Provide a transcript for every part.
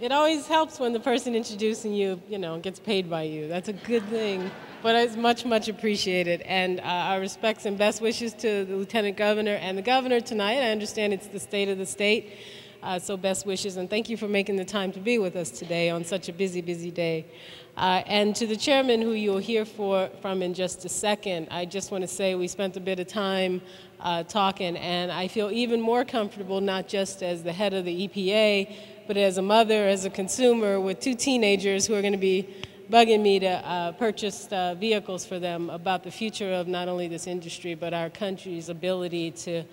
It always helps when the person introducing you, gets paid by you. That's a good thing. But it's much, much appreciated. And our respects and best wishes to the Lieutenant Governor and the Governor tonight. I understand it's the state of the state. So best wishes, and thank you for making the time to be with us today on such a busy, busy day. And to the chairman, who you'll hear from in just a second, I just want to say we spent a bit of time talking, and I feel even more comfortable, not just as the head of the EPA, but as a mother, as a consumer with 2 teenagers who are going to be bugging me to purchase vehicles for them, about the future of not only this industry, but our country's ability to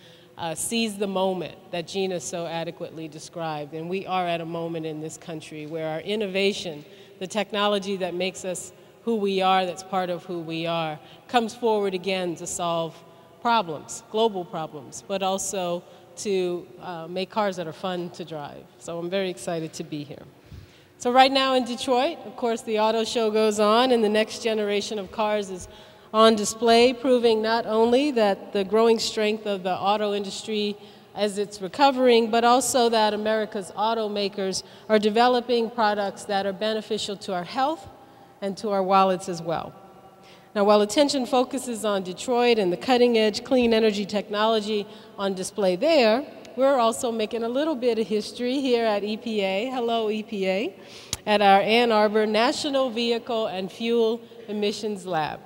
seize the moment that Gina so adequately described. And we are at a moment in this country where our innovation, the technology that makes us who we are, that's part of who we are, comes forward again to solve problems, global problems, but also to make cars that are fun to drive. So I'm very excited to be here. So right now in Detroit, of course, the auto show goes on, and the next generation of cars is on display, proving not only that the growing strength of the auto industry as it's recovering, but also that America's automakers are developing products that are beneficial to our health and to our wallets as well. Now, while attention focuses on Detroit and the cutting-edge clean energy technology on display there, we're also making a little bit of history here at EPA, hello EPA, at our Ann Arbor National Vehicle and Fuel Emissions Lab.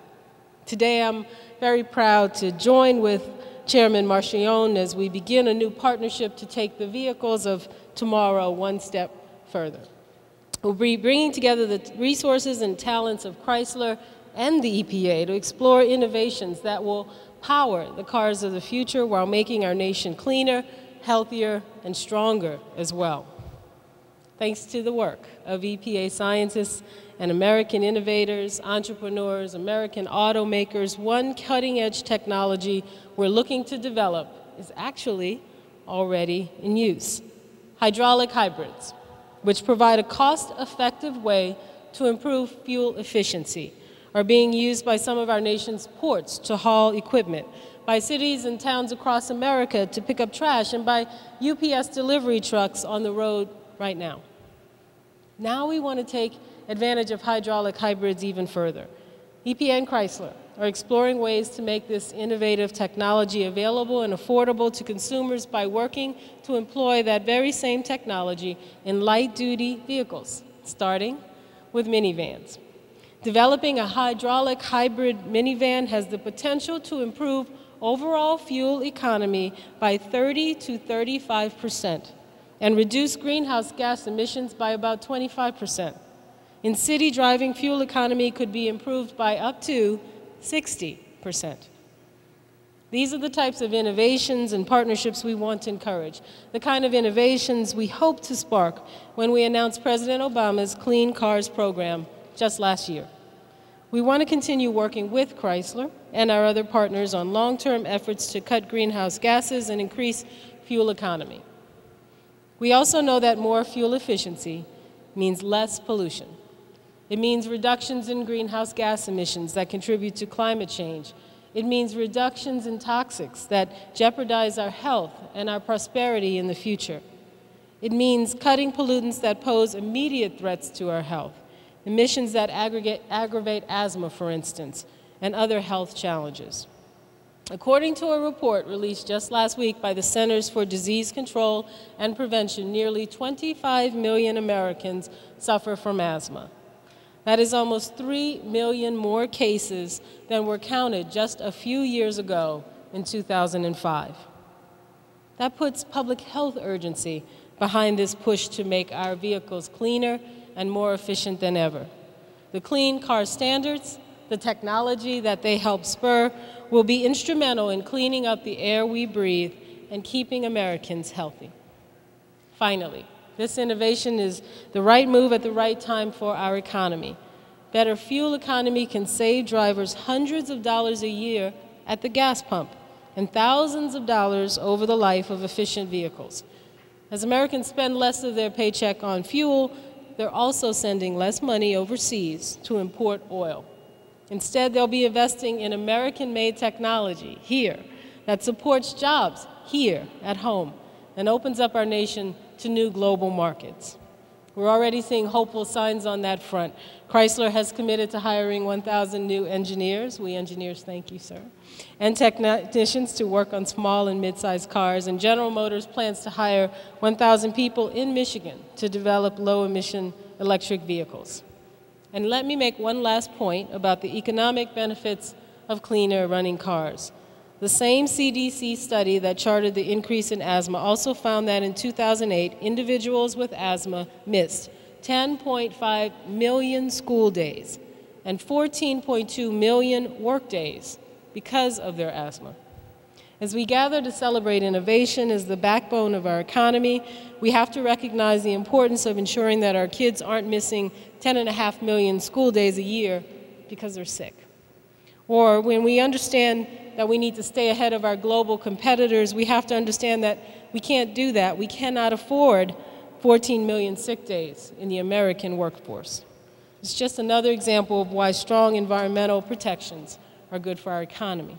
Today I'm very proud to join with Chairman Marchione as we begin a new partnership to take the vehicles of tomorrow one step further. We'll be bringing together the resources and talents of Chrysler and the EPA to explore innovations that will power the cars of the future while making our nation cleaner, healthier, and stronger as well. Thanks to the work of EPA scientists and American innovators, entrepreneurs, American automakers, one cutting-edge technology we're looking to develop is actually already in use: hydraulic hybrids, which provide a cost-effective way to improve fuel efficiency, are being used by some of our nation's ports to haul equipment, by cities and towns across America to pick up trash, and by UPS delivery trucks on the road right now. Now we want to take advantage of hydraulic hybrids even further. EPA and Chrysler are exploring ways to make this innovative technology available and affordable to consumers by working to employ that very same technology in light-duty vehicles, starting with minivans. Developing a hydraulic hybrid minivan has the potential to improve overall fuel economy by 30 to 35% and reduce greenhouse gas emissions by about 25%. In city driving, fuel economy could be improved by up to 60%. These are the types of innovations and partnerships we want to encourage, the kind of innovations we hope to spark when we announced President Obama's Clean Cars program just last year. We want to continue working with Chrysler and our other partners on long-term efforts to cut greenhouse gases and increase fuel economy. We also know that more fuel efficiency means less pollution. It means reductions in greenhouse gas emissions that contribute to climate change. It means reductions in toxics that jeopardize our health and our prosperity in the future. It means cutting pollutants that pose immediate threats to our health, emissions that aggravate asthma, for instance, and other health challenges. According to a report released just last week by the Centers for Disease Control and Prevention, nearly 25 million Americans suffer from asthma. That is almost 3 million more cases than were counted just a few years ago in 2005. That puts public health urgency behind this push to make our vehicles cleaner and more efficient than ever. The clean car standards, the technology that they help spur, will be instrumental in cleaning up the air we breathe and keeping Americans healthy. Finally, this innovation is the right move at the right time for our economy. Better fuel economy can save drivers hundreds of dollars a year at the gas pump and thousands of dollars over the life of efficient vehicles. As Americans spend less of their paycheck on fuel, they're also sending less money overseas to import oil. Instead, they'll be investing in American-made technology here that supports jobs here at home and opens up our nation to new global markets. We're already seeing hopeful signs on that front. Chrysler has committed to hiring 1,000 new engineers. We engineers, thank you, sir. And technicians to work on small and mid-sized cars. And General Motors plans to hire 1,000 people in Michigan to develop low-emission electric vehicles. And let me make one last point about the economic benefits of cleaner running cars. The same CDC study that charted the increase in asthma also found that in 2008, individuals with asthma missed 10.5 million school days and 14.2 million work days because of their asthma. As we gather to celebrate innovation as the backbone of our economy, we have to recognize the importance of ensuring that our kids aren't missing 10.5 million school days a year because they're sick. Or when we understand that we need to stay ahead of our global competitors, we have to understand that we can't do that. We cannot afford 14 million sick days in the American workforce. It's just another example of why strong environmental protections are good for our economy.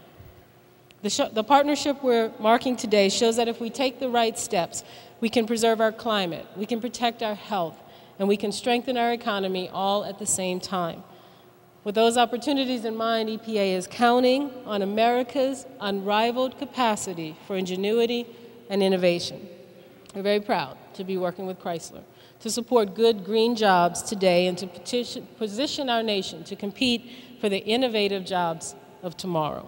The partnership we're marking today shows that if we take the right steps, we can preserve our climate, we can protect our health, and we can strengthen our economy all at the same time. With those opportunities in mind, EPA is counting on America's unrivaled capacity for ingenuity and innovation. We're very proud to be working with Chrysler to support good green jobs today and to position our nation to compete for the innovative jobs of tomorrow.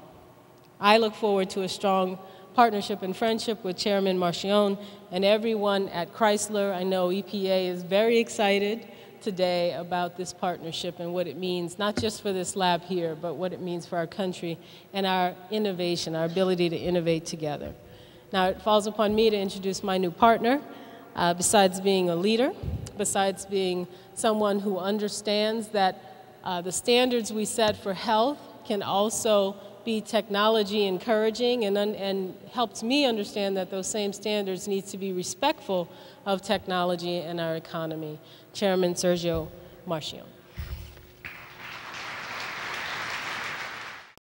I look forward to a strong partnership and friendship with Chairman Marchione and everyone at Chrysler. I know EPA is very excited today about this partnership and what it means, not just for this lab here, but what it means for our country and our innovation, our ability to innovate together. Now, it falls upon me to introduce my new partner. Besides being a leader, besides being someone who understands that the standards we set for health can also be technology encouraging and helps me understand that those same standards need to be respectful of technology and our economy. Chairman Sergio Marchione.